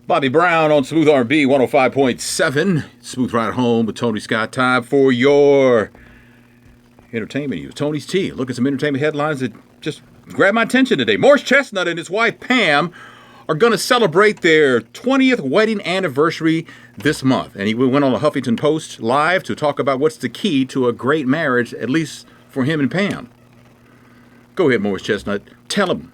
Bobby Brown on Smooth R&B 105.7. Smooth Ride Home with Tony Scott. Time for your entertainment news. Tony's Tea. Look at some entertainment headlines that just grabbed my attention today. Morris Chestnut and his wife Pam are going to celebrate their 20th wedding anniversary this month. And he went on a Huffington Post live to talk about what's the key to a great marriage, at least for him and Pam. Go ahead, Morris Chestnut. Tell him.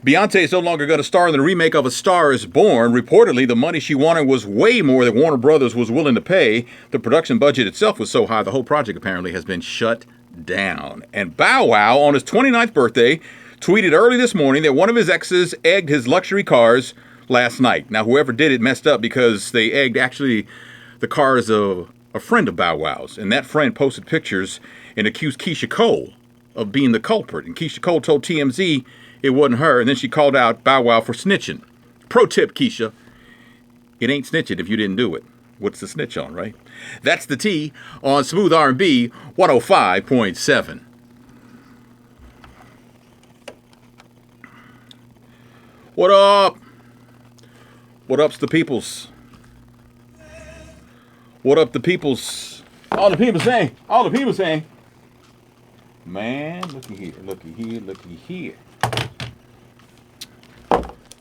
Beyonce is no longer going to star in the remake of A Star is Born. Reportedly, the money she wanted was way more than Warner Brothers was willing to pay. The production budget itself was so high, the whole project apparently has been shut down. And Bow Wow, on his 29th birthday, tweeted early this morning that one of his exes egged his luxury cars last night. Now, whoever did it messed up because they egged actually the cars of a friend of Bow Wow's. And that friend posted pictures and accused Keisha Cole of being the culprit. And Keisha Cole told TMZ it wasn't her, and then she called out Bow Wow for snitching. Pro tip, Keisha, it ain't snitching if you didn't do it. What's the snitch on, right? That's the T on Smooth R&B 105.7. What up? What up's the peoples? What up the peoples? All the people saying. All the people saying. Man, looky here, looky here, looky here.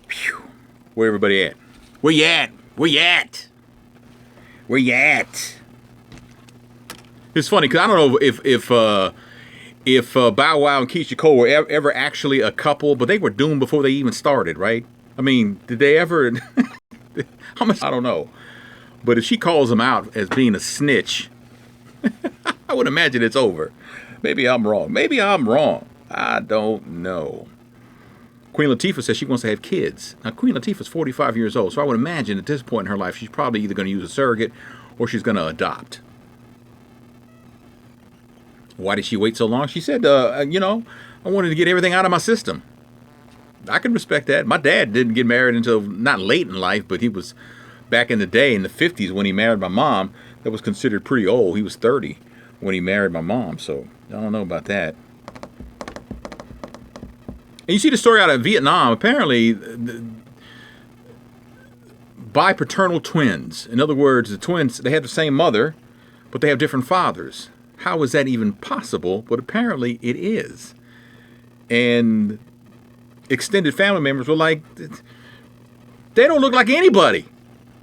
Phew. Where everybody at? Where you at? Where you at? Where you at? It's funny because I don't know if Bow Wow and Keisha Cole were ever actually a couple, but they were doomed before they even started, right? I mean, did they ever? How much? I don't know. But if she calls him out as being a snitch, I would imagine it's over. Maybe I'm wrong. Maybe I'm wrong. I don't know. Queen Latifah says she wants to have kids. Now, Queen Latifah's 45 years old, so I would imagine at this point in her life, she's probably either going to use a surrogate or she's going to adopt. Why did she wait so long? She said, I wanted to get everything out of my system. I can respect that. My dad didn't get married until not late in life, but he was back in the day in the 50s when he married my mom. That was considered pretty old. He was 30 when he married my mom, so I don't know about that. And you see the story out of Vietnam. Apparently, bipaternal twins. In other words, the twins, they have the same mother, but they have different fathers. How is that even possible? But apparently it is. And extended family members were like, they don't look like anybody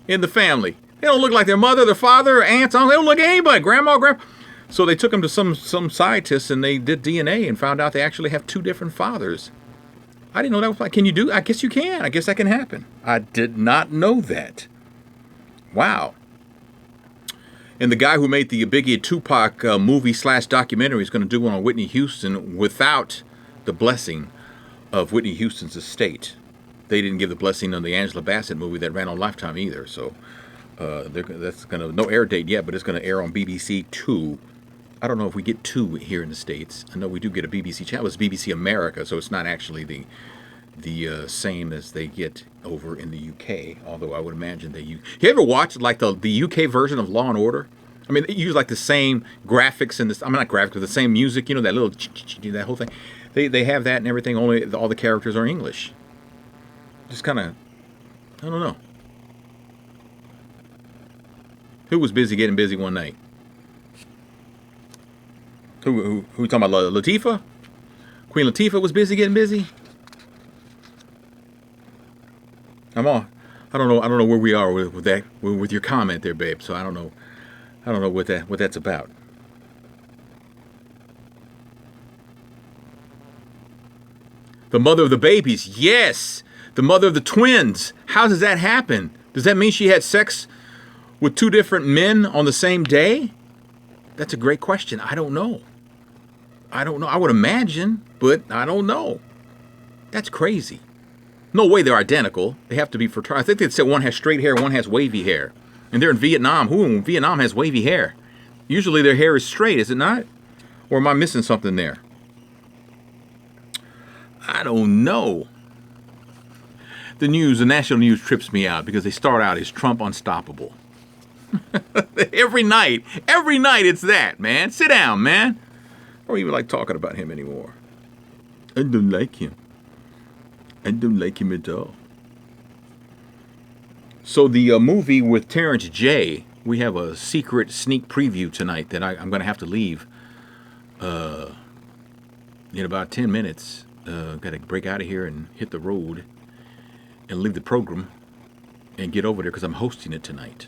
in the family. They don't look like their mother, their father, aunts, uncles. They don't look like anybody. Grandma, grandpa. So they took them to some scientists and they did DNA and found out they actually have two different fathers. I didn't know that was like, can you do? I guess you can. I guess that can happen. I did not know that. Wow. And the guy who made the Biggie and Tupac movie/documentary is going to do one on Whitney Houston without the blessing of Whitney Houston's estate. They didn't give the blessing on the Angela Bassett movie that ran on Lifetime either. So that's going to, no air date yet, but it's going to air on BBC 2. I don't know if we get 2 here in the States. I know we do get a BBC channel. It's BBC America, so it's not actually the same as they get over in the UK. Although I would imagine they use. You ever watch like the UK version of Law and Order? I mean, they use like the same graphics and this. I mean, not graphics, but the same music. You know, that little that whole thing. They have that and everything. Only all the characters are English. Just kind of, I don't know. Who was busy getting busy one night? Who talking about? Latifah? Queen Latifah was busy getting busy? I don't know where we are with that, with your comment there, babe. So I don't know what that's about. The mother of the babies, yes. The mother of the twins. How does that happen? Does that mean she had sex with 2 different men on the same day? That's a great question. I don't know. I would imagine, but I don't know. That's crazy. No way they're identical. They have to be fraternal. I think they said one has straight hair, one has wavy hair. And they're in Vietnam. Who in Vietnam has wavy hair? Usually their hair is straight, is it not? Or am I missing something there? I don't know. the news, the national news trips me out because they start out as Trump unstoppable. every night it's that, man. Sit down, man. I don't even like talking about him anymore. I don't like him. I don't like him at all. So the movie with Terrence J, we have a secret sneak preview tonight that I'm going to have to leave in about 10 minutes. Got to break out of here and hit the road and leave the program and get over there because I'm hosting it tonight.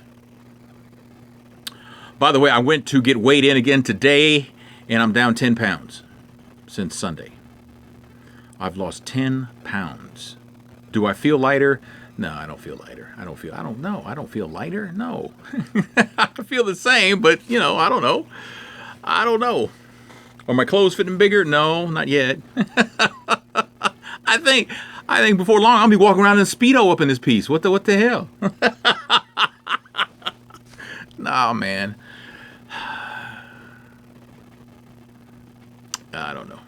By the way, I went to get weighed in again today, and I'm down 10 pounds since Sunday. I've lost 10 pounds. Do I feel lighter? No, I don't feel lighter. I don't feel lighter. No. I feel the same, but, I don't know. Are my clothes fitting bigger? No, not yet. I think before long I'll be walking around in a Speedo up in this piece. What the hell? No, man. I don't know.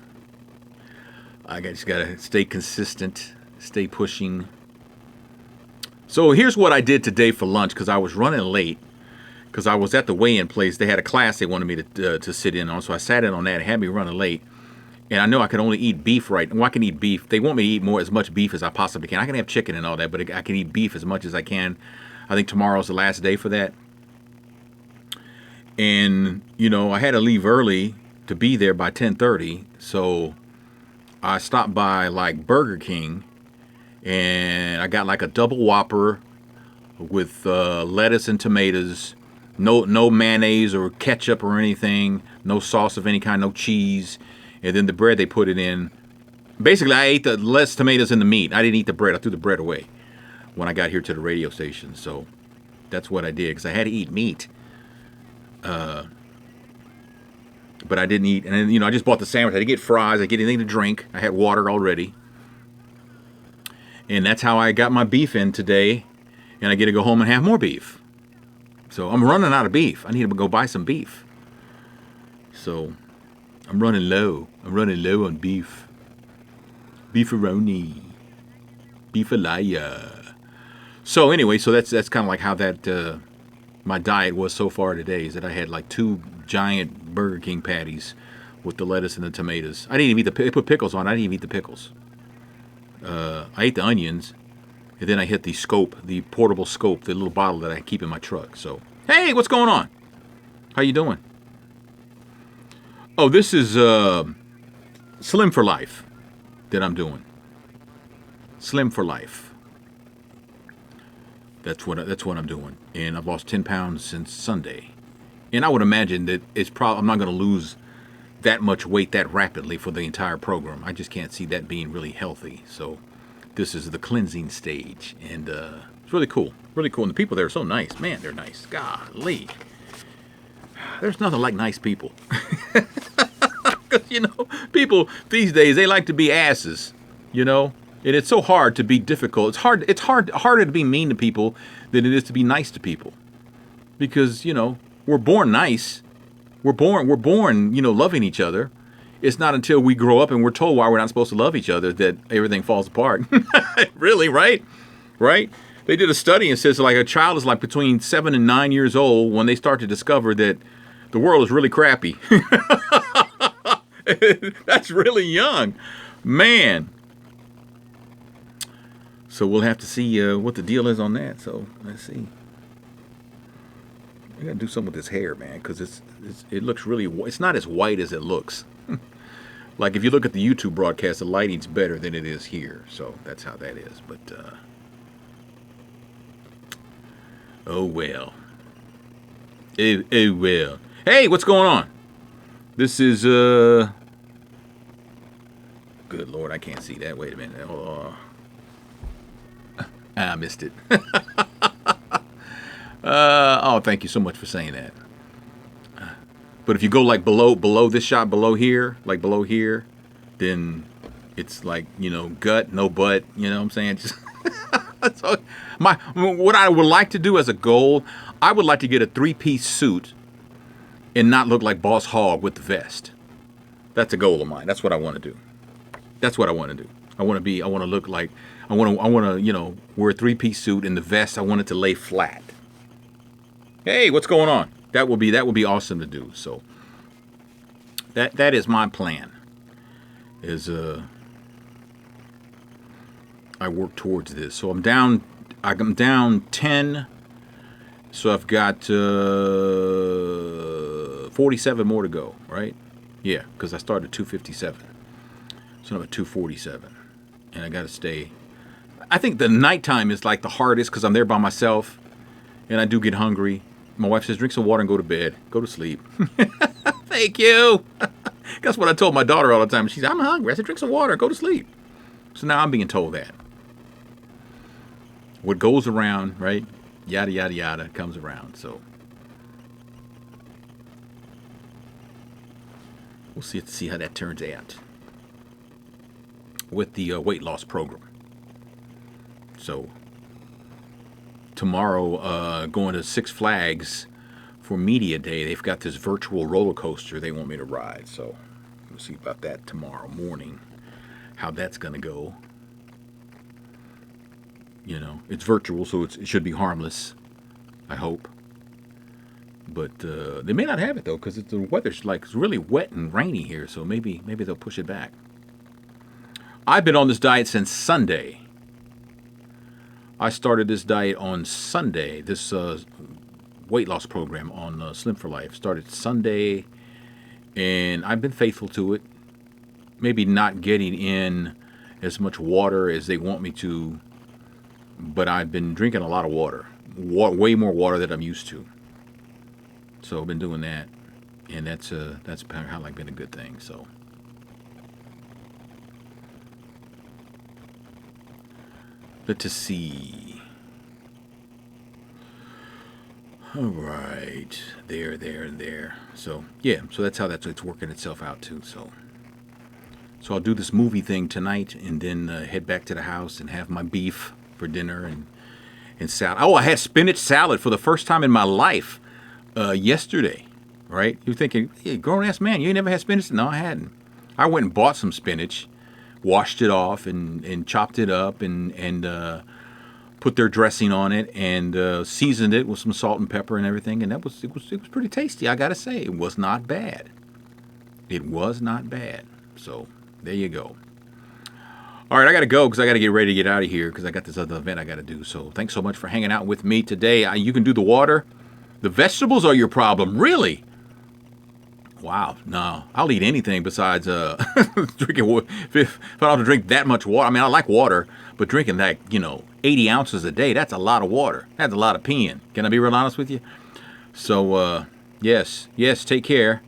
I just gotta stay consistent, stay pushing. So here's what I did today for lunch because I was running late because I was at the weigh-in place. They had a class they wanted me to sit in on, so I sat in on that. It had me running late. And I know I can only eat beef right. Well, I can eat beef. They want me to eat as much beef as I possibly can. I can have chicken and all that, but I can eat beef as much as I can. I think tomorrow's the last day for that. And, I had to leave early to be there by 10:30. So I stopped by like Burger King and I got like a double Whopper with lettuce and tomatoes. No mayonnaise or ketchup or anything. No sauce of any kind, no cheese. And then the bread they put it in. Basically, I ate the less tomatoes and the meat. I didn't eat the bread. I threw the bread away when I got here to the radio station. So that's what I did because I had to eat meat. But I didn't eat. And then, I just bought the sandwich. I didn't get fries. I didn't get anything to drink. I had water already. And that's how I got my beef in today. And I get to go home and have more beef. So I'm running out of beef. I need to go buy some beef. So I'm running low. I'm running low on beef. Beefaroni. Beefalaya. So anyway, so that's kind of like how that my diet was so far today. Is that I had like 2 giant Burger King patties with the lettuce and the tomatoes. I didn't even eat they put pickles on. I didn't even eat the pickles. I ate the onions, and then I hit the scope, the portable scope, the little bottle that I keep in my truck. So hey, what's going on? How you doing? Oh, this is Slim for Life that I'm doing. Slim for Life. That's what I'm doing, and I've lost 10 pounds since Sunday. And I would imagine that I'm not going to lose that much weight that rapidly for the entire program. I just can't see that being really healthy. So this is the cleansing stage, and it's really cool, really cool. And the people there are so nice, man. They're nice. Golly, there's nothing like nice people. Because people these days, they like to be asses. And it's so hard to be difficult. It's harder to be mean to people than it is to be nice to people. Because, we're born nice. We're born, loving each other. It's not until we grow up and we're told why we're not supposed to love each other that everything falls apart. Really, right? Right? They did a study and says like a child is like between 7 and 9 years old when they start to discover that the world is really crappy. That's really young. Man. So we'll have to see what the deal is on that. So let's see. I gotta do something with this hair, man, because it looks really. It's not as white as it looks. Like if you look at the YouTube broadcast, the lighting's better than it is here. So that's how that is. But oh well. Oh well. Hey, what's going on? This is good Lord, I can't see that. Wait a minute. Oh. I missed it. Oh, thank you so much for saying that. But if you go like below this shot, below here, then it's like, gut, no butt, you know what I'm saying? Just so what I would like to do as a goal, I would like to get a 3-piece suit and not look like Boss Hogg with the vest. That's a goal of mine. That's what I want to do. I want to look like, I want to, wear a three-piece suit, and the vest, I want it to lay flat. Hey, what's going on? That would be awesome to do. So that is my plan. Is I work towards this. So I'm down 10. So I've got 47 more to go, right? Yeah, because I started at 257. So I'm at 247. And I got to stay. I think the nighttime is like the hardest because I'm there by myself and I do get hungry. My wife says, drink some water and go to bed. Go to sleep. Thank you. That's what I told my daughter all the time. She said, I'm hungry. I said, drink some water and go to sleep. So now I'm being told that. What goes around, right? Yada, yada, yada, comes around. So we'll see how that turns out with the weight loss program. So tomorrow, going to Six Flags for Media Day. They've got this virtual roller coaster they want me to ride. So we'll see about that tomorrow morning, how that's going to go. It's virtual, so it should be harmless, I hope. But they may not have it, though, because the weather's it's really wet and rainy here, so maybe they'll push it back. I've been on this diet since Sunday. I started this diet on Sunday, this weight loss program on Slim for Life. Started Sunday, and I've been faithful to it. Maybe not getting in as much water as they want me to, but I've been drinking a lot of water. Way more water than I'm used to. So I've been doing that, and that's kind of been a good thing. So let's see. All right, there. So yeah, so that's how it's working itself out too. So I'll do this movie thing tonight, and then head back to the house and have my beef for dinner and salad. Oh, I had spinach salad for the first time in my life yesterday, right? You're thinking, hey, grown-ass man, you ain't never had spinach? No, I hadn't. I went and bought some spinach, washed it off, and chopped it up, and put their dressing on it, and seasoned it with some salt and pepper and everything, and it was pretty tasty, I gotta say. It was not bad. It was not bad. So there you go. All right, I got to go because I got to get ready to get out of here because I got this other event I got to do. So thanks so much for hanging out with me today. You can do the water. The vegetables are your problem. Really? Wow. No, I'll eat anything besides drinking water. If I don't have to drink that much water. I mean, I like water, but drinking 80 ounces a day, that's a lot of water. That's a lot of peeing. Can I be real honest with you? So, yes, take care.